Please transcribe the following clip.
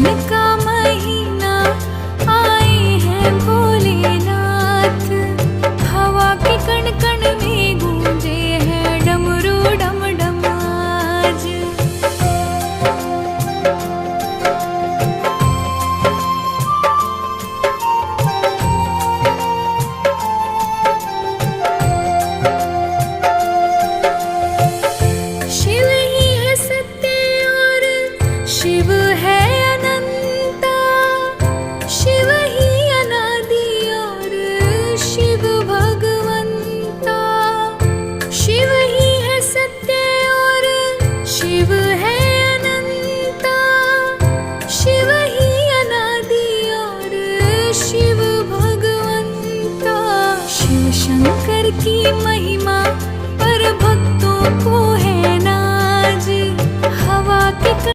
सावन का महीना आए हैं भोलेनाथ। हवा के कण कण में गूंजे हैं डमरू डम डम आज। शिव ही है सत्य और शिव है